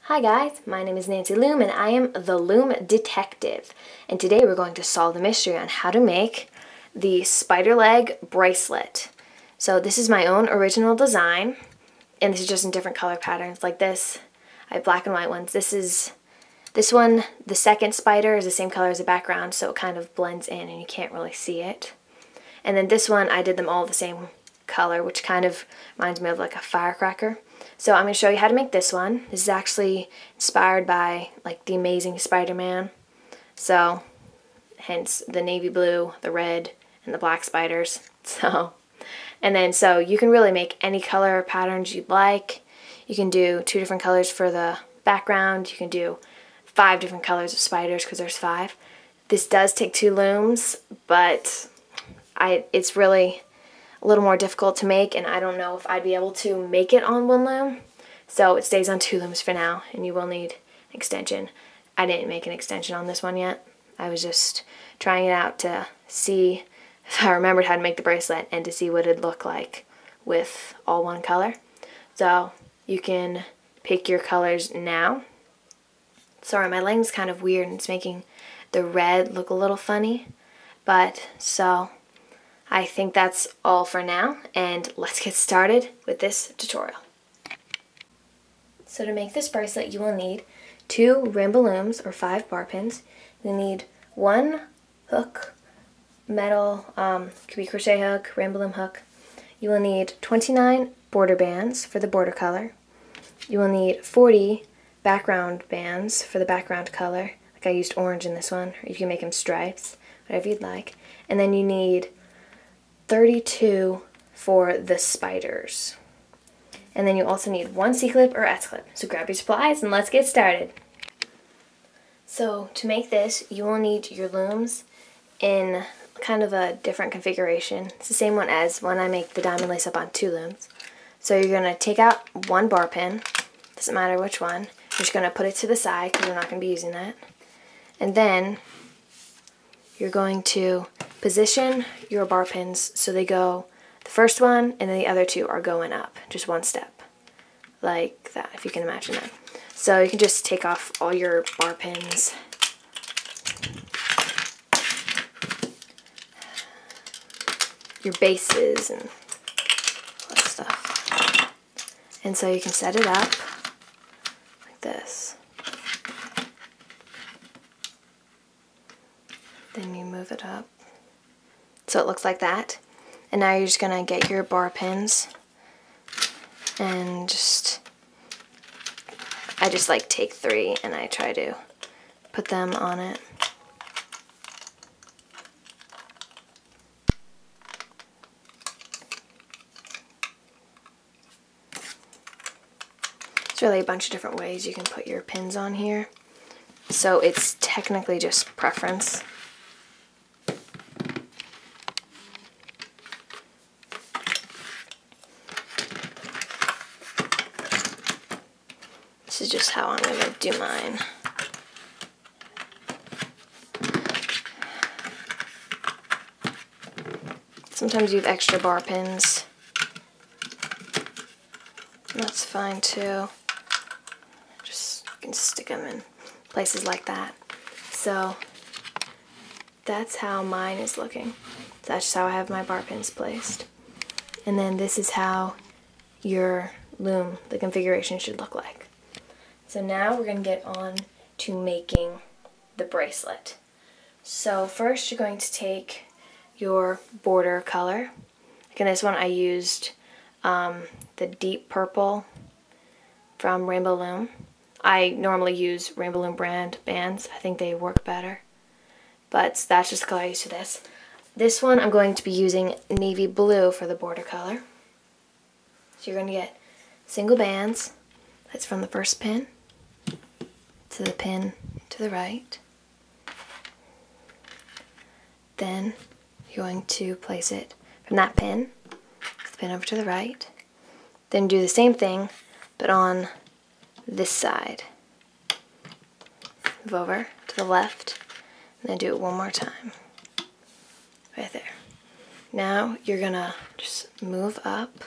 Hi guys, my name is Nancy Loom and I am the Loom Detective. And today we're going to solve the mystery on how to make the Spiderleg Bracelet. So this is my own original design, and this is just in different color patterns like this. I have black and white ones. This one, the second spider is the same color as the background, so it kind of blends in and you can't really see it. And then this one, I did them all the same color, which kind of reminds me of like a firecracker. So I'm going to show you how to make this one. This is actually inspired by like the Amazing Spiderman. So hence the navy blue, the red, and the black spiders. So you can really make any color patterns you'd like. You can do 2 different colors for the background. You can do 5 different colors of spiders because there's 5. This does take 2 looms, but it's really a little more difficult to make, and I don't know if I'd be able to make it on 1 loom. So it stays on 2 looms for now, and you will need an extension. I didn't make an extension on this one yet. I was just trying it out to see if I remembered how to make the bracelet and to see what it'd look like with all 1 color. So you can pick your colors now. Sorry, my lighting's kind of weird and it's making the red look a little funny, but so I think that's all for now, and let's get started with this tutorial. So to make this bracelet, you will need 2 rainbow looms or 5 bar pins. You'll need 1 hook, metal, could be crochet hook, rainbow loom hook. You will need 29 border bands for the border color. You will need 40 background bands for the background color. Like I used orange in this one, or you can make them stripes, whatever you'd like. And then you need 32 for the spiders. And then you also need 1 C-clip or S-clip. So grab your supplies and let's get started. So to make this, you will need your looms in kind of a different configuration. It's the same one as when I make the diamond lace up on 2 looms. So you're going to take out 1 bar pin, doesn't matter which one. You're just going to put it to the side because we're not going to be using that. And then you're going to position your bar pins so they go, the first one and then the other 2 are going up, just 1 step, like that, if you can imagine that. So you can just take off all your bar pins. Your bases and all that stuff. And so you can set it up like this. Then you move it up so it looks like that. And now you're just going to get your bar pins and I just like take 3 and I try to put them on it. There's really a bunch of different ways you can put your pins on here. So it's technically just preference. This is just how I'm going to do mine. Sometimes you have extra bar pins. That's fine too. Just you can stick them in places like that. So that's how mine is looking. So that's just how I have my bar pins placed. And then this is how your loom, the configuration, should look like. So now we're going to get on to making the bracelet. So first you're going to take your border color. Like in this one I used the deep purple from Rainbow Loom. I normally use Rainbow Loom brand bands. I think they work better. But that's just the color I use for this. This one I'm going to be using navy blue for the border color. So you're going to get single bands. That's from the first pin to the pin to the right. Then you're going to place it from that pin to the pin over to the right. Then do the same thing, but on this side. Move over to the left, and then do it one more time. Right there. Now you're gonna just move up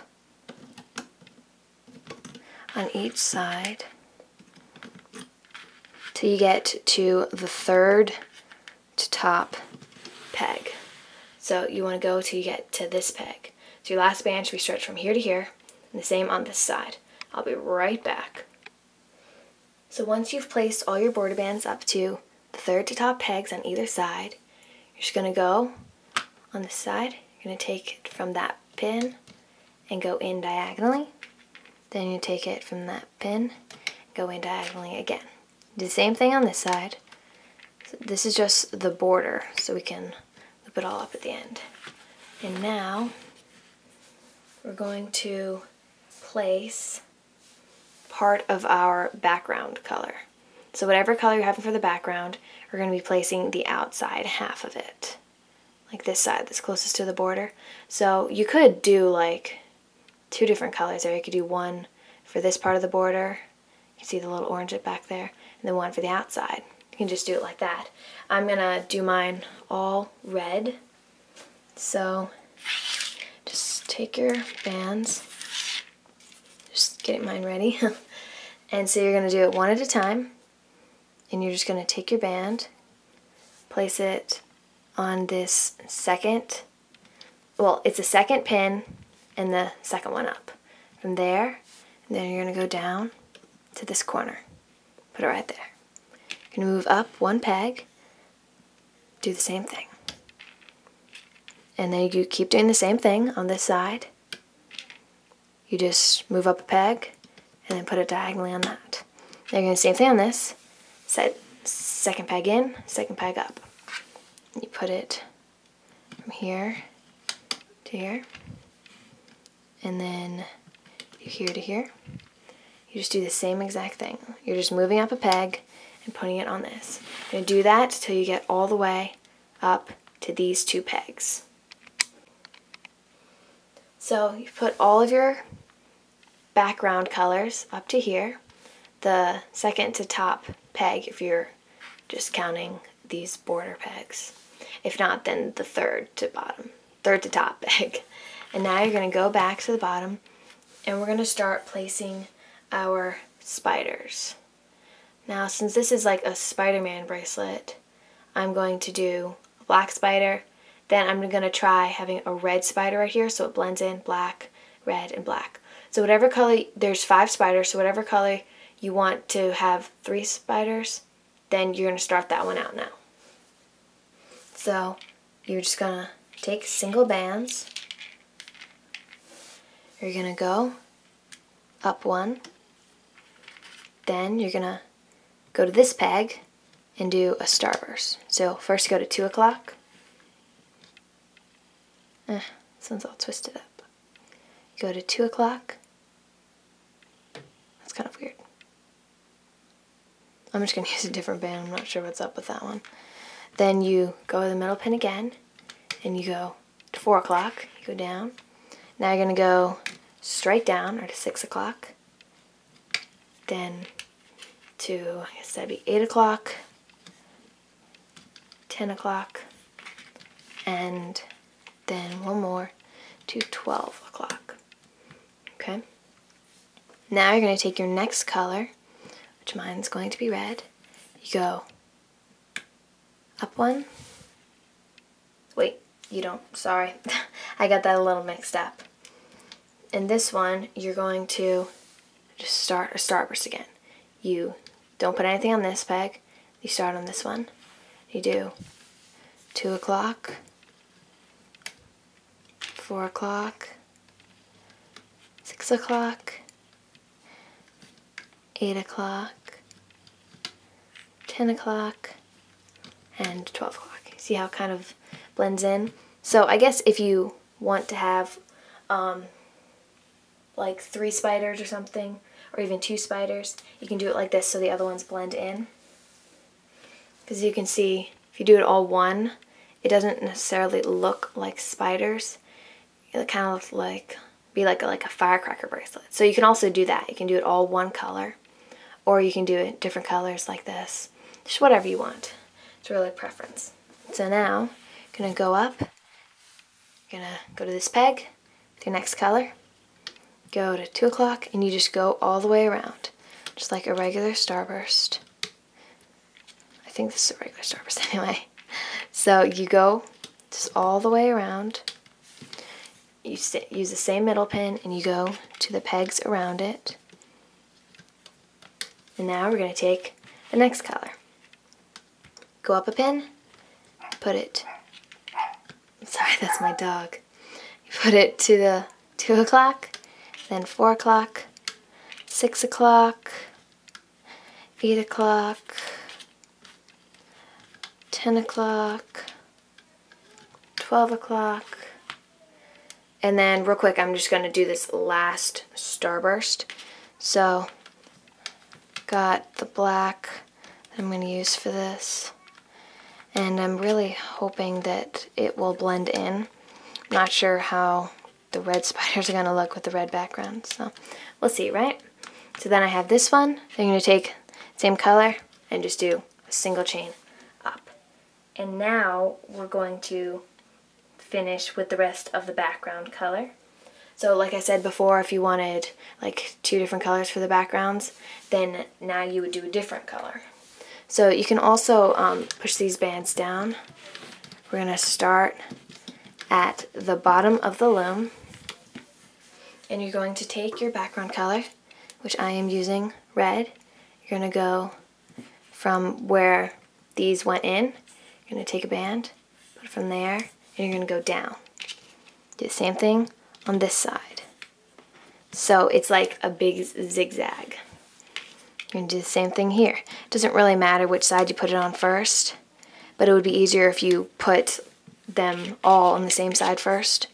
on each side till you get to the third to top peg. So you want to go till you get to this peg. So your last band should be stretched from here to here, and the same on this side. I'll be right back. So once you've placed all your border bands up to the third to top pegs on either side, you're just going to go on this side. You're going to take it from that pin and go in diagonally. Then you take it from that pin, go in diagonally again. Do the same thing on this side. So this is just the border, so we can loop it all up at the end. And now we're going to place part of our background color. So whatever color you're having for the background, we're going to be placing the outside half of it. Like this side that's closest to the border. So you could do like 2 different colors there. You could do one for this part of the border. You can see the little orange back there. And then one for the outside. You can just do it like that. I'm going to do mine all red. So just take your bands. Just get mine ready. And so you're going to do it one at a time. And you're just going to take your band, place it on this second, well, it's a second pin and the second one up. From there, and then you're going to go down to this corner. Put it right there. You're going to move up one peg, do the same thing. And then you keep doing the same thing on this side. You just move up a peg and then put it diagonally on that. Then you're going to do the same thing on this. Set second peg in, second peg up. You put it from here to here, and then here to here. You just do the same exact thing. You're just moving up a peg and putting it on this. You're going to do that till you get all the way up to these 2 pegs. So you put all of your background colors up to here. The second to top peg if you're just counting these border pegs. If not, then the third to top peg. And now you're going to go back to the bottom and we're going to start placing our spiders. Now since this is like a Spiderman bracelet, I'm going to do a black spider, then I'm going to try having a red spider right here so it blends in black, red, and black. So whatever color, there's 5 spiders, so whatever color you want to have 3 spiders, then you're going to start that one out now. So you're just going to take single bands. You're going to go up one. Then you're going to go to this peg and do a starburst. So first go to 2 o'clock. This one's all twisted up. Go to 2 o'clock. That's kind of weird. I'm just going to use a different band. I'm not sure what's up with that one. Then you go to the middle pin again, and you go to 4 o'clock. You go down. Now you're going to go straight down, or to 6 o'clock. Then to, I guess that'd be 8 o'clock, 10 o'clock, and then one more to 12 o'clock. Okay? Now you're going to take your next color, which mine's going to be red. You go up one. Wait, you don't. Sorry. I got that a little mixed up. In this one, you're going to just start a starburst again. You don't put anything on this peg. You start on this one. You do 2 o'clock, 4 o'clock, 6 o'clock, 8 o'clock, 10 o'clock, and 12 o'clock. See how it kind of blends in? So I guess if you want to have like 3 spiders or something, or even 2 spiders, you can do it like this so the other ones blend in. Because you can see, if you do it all one, it doesn't necessarily look like spiders. It kind of looks like, be like a firecracker bracelet. So you can also do that. You can do it all one color, or you can do it different colors like this. Just whatever you want. It's really a preference. So now, you're going to go up, you're going to go to this peg, to your next color, go to 2 o'clock, and you just go all the way around, just like a regular starburst. I think this is a regular starburst anyway. So you go just all the way around. You use the same middle pin and you go to the pegs around it. And now we're going to take the next color. Go up a pin, put it, sorry, that's my dog. You put it to the 2 o'clock, then 4 o'clock, 6 o'clock, 8 o'clock, 10 o'clock, 12 o'clock, and then real quick I'm just going to do this last starburst. So, got the black that I'm going to use for this, and I'm really hoping that it will blend in. I'm not sure how the red spiders are going to look with the red background, so we'll see, right? So then I have this one. I'm going to take the same color and just do a single chain up. And now we're going to finish with the rest of the background color. So like I said before, if you wanted like 2 different colors for the backgrounds, then now you would do a different color. So you can also push these bands down. We're going to start at the bottom of the loom, and you're going to take your background color, which I am using red. You're going to go from where these went in. You're going to take a band, put it from there, and you're going to go down. Do the same thing on this side. So it's like a big zigzag. You're going to do the same thing here. It doesn't really matter which side you put it on first, but it would be easier if you put them all on the same side first.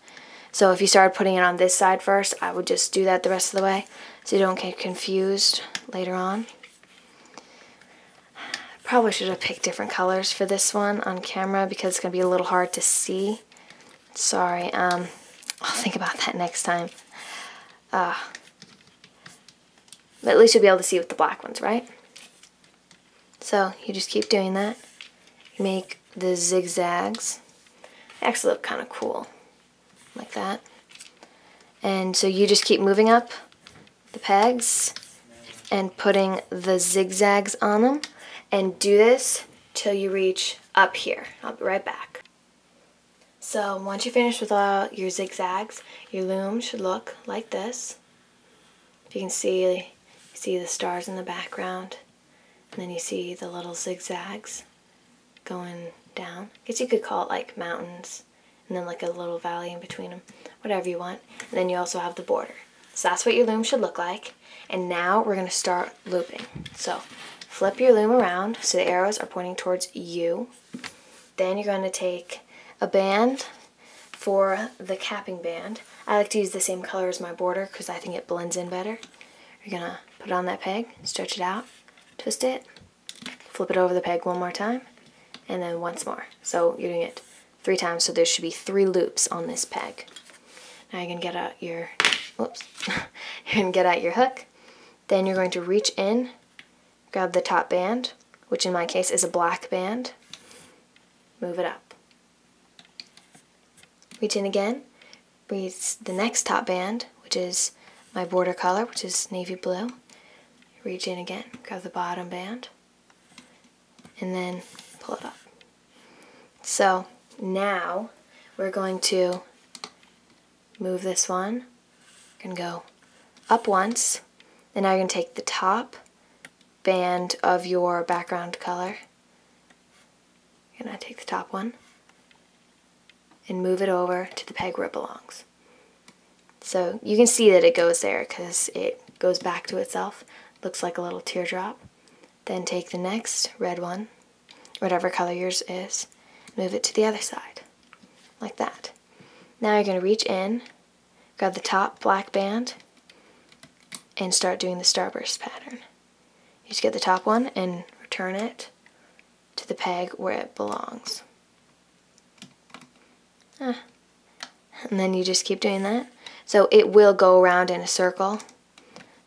So if you started putting it on this side first, I would just do that the rest of the way so you don't get confused later on. Probably should have picked different colors for this one on camera because it's going to be a little hard to see. Sorry, I'll think about that next time. But at least you'll be able to see with the black ones, right? So you just keep doing that. You make the zigzags. They actually look kind of cool, like that. And so you just keep moving up the pegs and putting the zigzags on them, and do this till you reach up here. I'll be right back. So once you finish with all your zigzags, your loom should look like this. If you can see, you see the stars in the background, and then you see the little zigzags going down. I guess you could call it like mountains, and then like a little valley in between them, whatever you want. And then you also have the border. So that's what your loom should look like. And now we're going to start looping. So flip your loom around so the arrows are pointing towards you. Then you're going to take a band for the capping band. I like to use the same color as my border because I think it blends in better. You're going to put it on that peg, stretch it out, twist it, flip it over the peg one more time, and then once more. So you're doing it 3 times, so there should be 3 loops on this peg. Now you're going to get out your, whoops, you're going to get out your hook. Then you're going to reach in, grab the top band, which in my case is a black band, move it up. Reach in again, reach the next top band, which is my border color, which is navy blue. Reach in again, grab the bottom band, and then pull it up. So now we're going to move this one. We're going to go up once, and now you're going to take the top band of your background color. You're going to take the top one and move it over to the peg where it belongs. So you can see that it goes there because it goes back to itself. Looks like a little teardrop. Then take the next red one, whatever color yours is, move it to the other side, like that. Now you're going to reach in, grab the top black band, and start doing the starburst pattern. You just get the top one and return it to the peg where it belongs. And then you just keep doing that. So it will go around in a circle,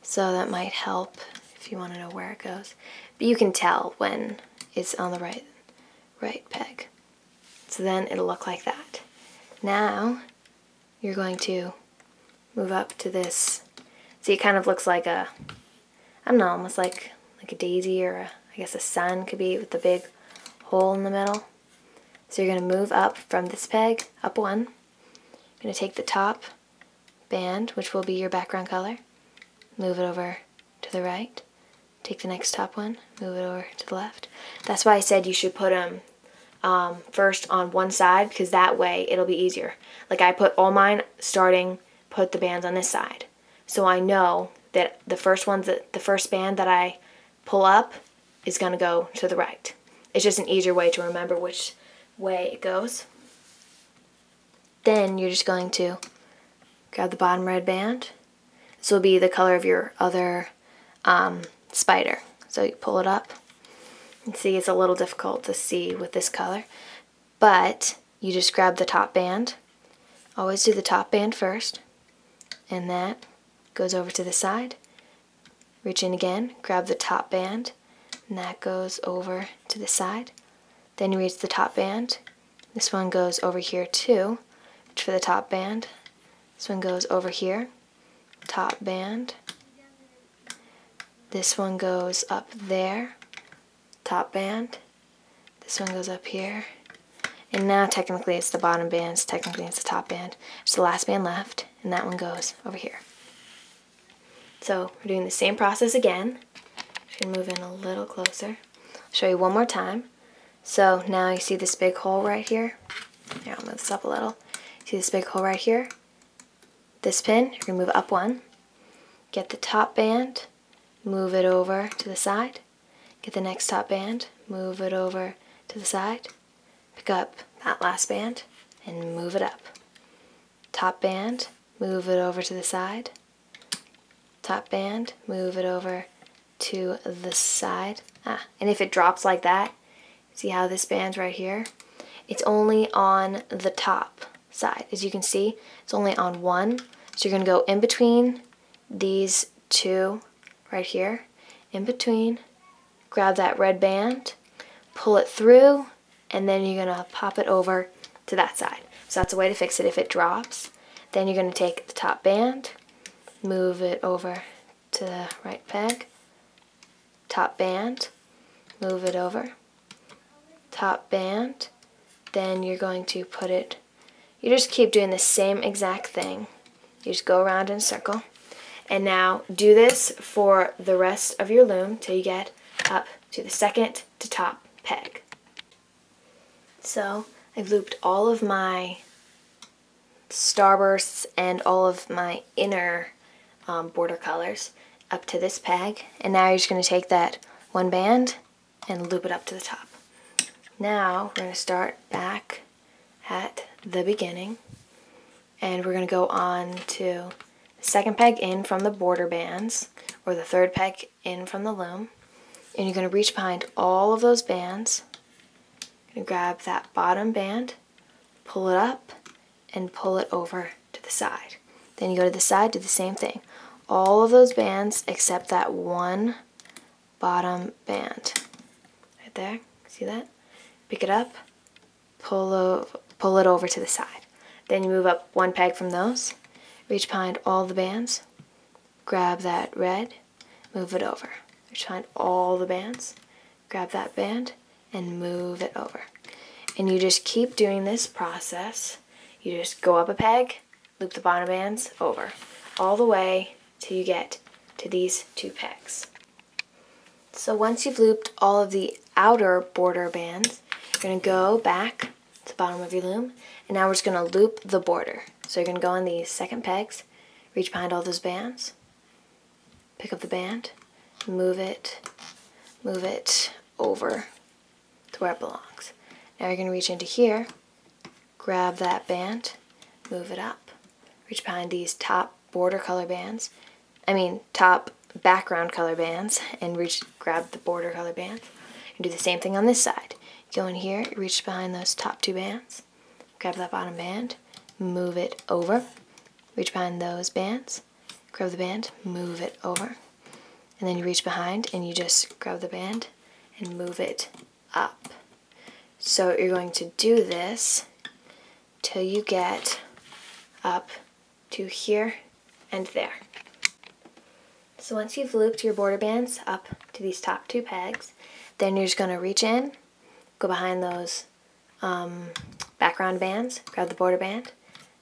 so that might help if you want to know where it goes. But you can tell when it's on the right peg. So then it'll look like that. Now you're going to move up to this. See, it kind of looks like a, I don't know, almost like a daisy, or I guess a sun could be with the big hole in the middle. So you're going to move up from this peg, up one. You're going to take the top band, which will be your background color, move it over to the right. Take the next top one, move it over to the left. That's why I said you should put them first on one side, because that way it'll be easier. Like I put all mine put the bands on this side. So I know that the first band that I pull up is going to go to the right. It's just an easier way to remember which way it goes. Then you're just going to grab the bottom red band. This will be the color of your other spider. So you pull it up. And see, it's a little difficult to see with this color. But you just grab the top band. Always do the top band first. And that goes over to the side. Reach in again, grab the top band. And that goes over to the side. Then you reach the top band. This one goes over here too. Reach for the top band. This one goes over here. Top band. This one goes up there. Top band. This one goes up here. And now technically it's the bottom band, technically it's the top band. It's the last band left, and that one goes over here. So we're doing the same process again. Just gonna move in a little closer. I'll show you one more time. So now you see this big hole right here. Here, I'll move this up a little. See this big hole right here? This pin, you're gonna move up one. Get the top band, move it over to the side. Get the next top band, move it over to the side. Pick up that last band and move it up. Top band, move it over to the side. Top band, move it over to the side. And if it drops like that, see how this band's right here? It's only on the top side. As you can see, it's only on one. So you're going to go in between these two right here. In between, grab that red band, pull it through, and then you're going to pop it over to that side. So that's a way to fix it if it drops. Then you're going to take the top band, move it over to the right peg, top band, move it over, top band, then you're going to put it, you just keep doing the same exact thing. You just go around in a circle. And now do this for the rest of your loom till you get up to the second to top peg. So I've looped all of my starbursts and all of my inner border colors up to this peg, and now you're just going to take that one band and loop it up to the top. Now we're going to start back at the beginning, and we're going to go on to the second peg in from the border bands, or the third peg in from the loom, and you're going to reach behind all of those bands. You're going to grab that bottom band, pull it up, and pull it over to the side. Then you go to the side, do the same thing. All of those bands except that one bottom band. Right there, see that? Pick it up, pull it over to the side. Then you move up one peg from those, reach behind all the bands, grab that red, move it over. Reach behind all the bands, grab that band, and move it over. And you just keep doing this process. You just go up a peg, loop the bottom bands over, all the way till you get to these two pegs. So once you've looped all of the outer border bands, you're going to go back to the bottom of your loom, and now we're just going to loop the border. So you're going to go on these second pegs, reach behind all those bands, pick up the band, move it over to where it belongs. Now you're going to reach into here, grab that band, move it up, reach behind these top border color bands, top background color bands, and grab the border color bands, and do the same thing on this side. Go in here, reach behind those top two bands, grab that bottom band, move it over, reach behind those bands, grab the band, move it over, and then you reach behind and you just grab the band and move it up. So you're going to do this till you get up to here and there. So once you've looped your border bands up to these top two pegs, then you're just going to reach in, go behind those background bands, grab the border band,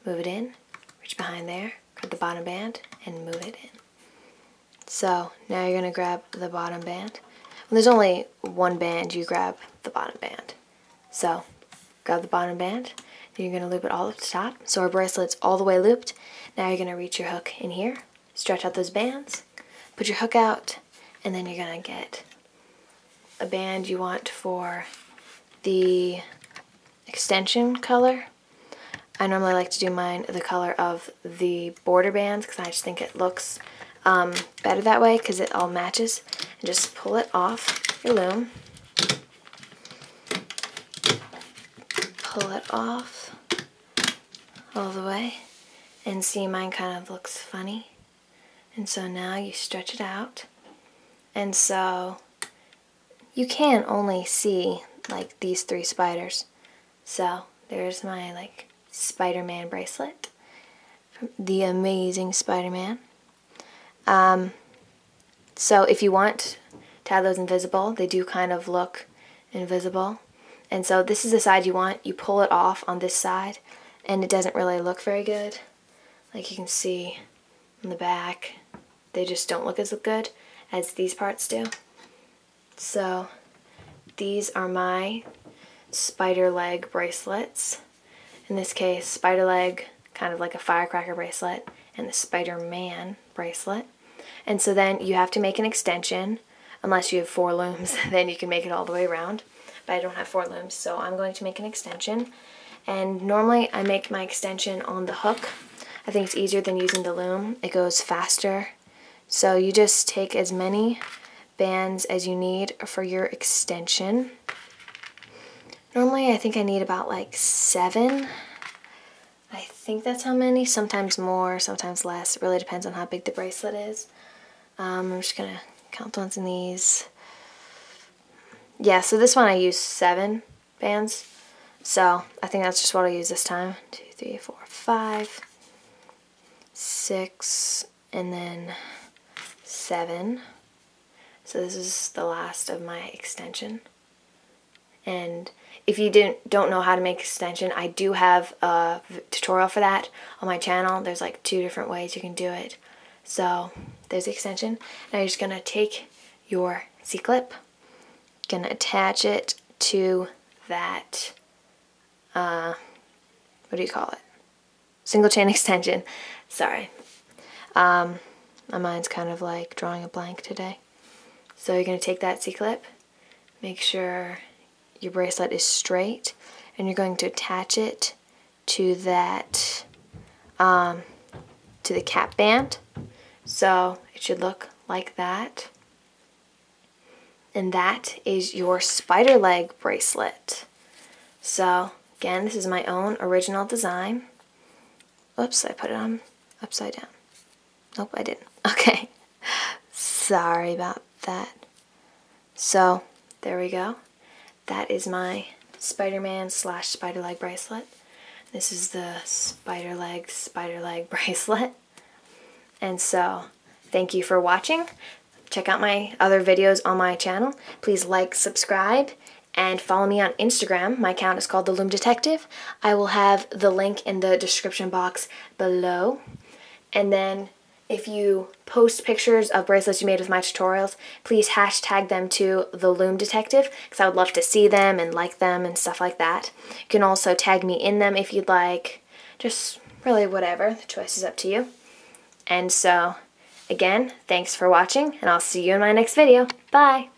move it in, reach behind there, grab the bottom band, and move it in. So now you're going to grab the bottom band. When there's only one band, you grab the bottom band. So grab the bottom band, and you're going to loop it all up to top. So our bracelet's all the way looped. Now you're going to reach your hook in here, stretch out those bands, put your hook out, and then you're going to get a band you want for the extension color. I normally like to do mine the color of the border bands because I just think it looks better that way because it all matches. And just pull it off your loom. Pull it off all the way. And see, mine kind of looks funny. And so now you stretch it out. And so you can only see like these 3 spiders. So there's my like Spiderman bracelet from the amazing Spiderman. So if you want to have those invisible, they do kind of look invisible. And so this is the side you want. You pull it off on this side and it doesn't really look very good. Like you can see in the back, they just don't look as good as these parts do. So these are my Spiderleg bracelets. In this case, Spiderleg, kind of like a firecracker bracelet, and the Spiderman bracelet. And so then you have to make an extension, unless you have 4 looms, then you can make it all the way around. But I don't have 4 looms, so I'm going to make an extension. And normally I make my extension on the hook. I think it's easier than using the loom. It goes faster. So you just take as many bands as you need for your extension. Normally I think I need about like 7. I think that's how many. Sometimes more, sometimes less. It really depends on how big the bracelet is. I'm just going to count the ones in these. Yeah, so this one I used 7 bands. So I think that's just what I'll use this time. 2, 3, 4, 5, 6, and then 7. So this is the last of my extension. And if you don't know how to make extension, I do have a tutorial for that on my channel. There's like 2 different ways you can do it. So there's the extension. Now you're just going to take your C-clip, going to attach it to that, what do you call it? Single chain extension. Sorry. My mind's kind of like drawing a blank today. So you're going to take that C-clip, make sure your bracelet is straight, and you're going to attach it to that, to the cap band. So it should look like that. And that is your Spiderleg bracelet. So again, this is my own original design. Oops, I put it on upside down. Nope, I didn't. Okay. Sorry about that. So there we go. That is my Spiderman / Spiderleg bracelet. This is the Spiderleg bracelet. And so, thank you for watching. Check out my other videos on my channel. Please like, subscribe, and follow me on Instagram. My account is called The Loom Detective. I will have the link in the description box below. And then, if you post pictures of bracelets you made with my tutorials, please hashtag them to The Loom Detective, because I would love to see them and like them and stuff like that. You can also tag me in them if you'd like. Just really whatever. The choice is up to you. And so, again, thanks for watching, and I'll see you in my next video. Bye!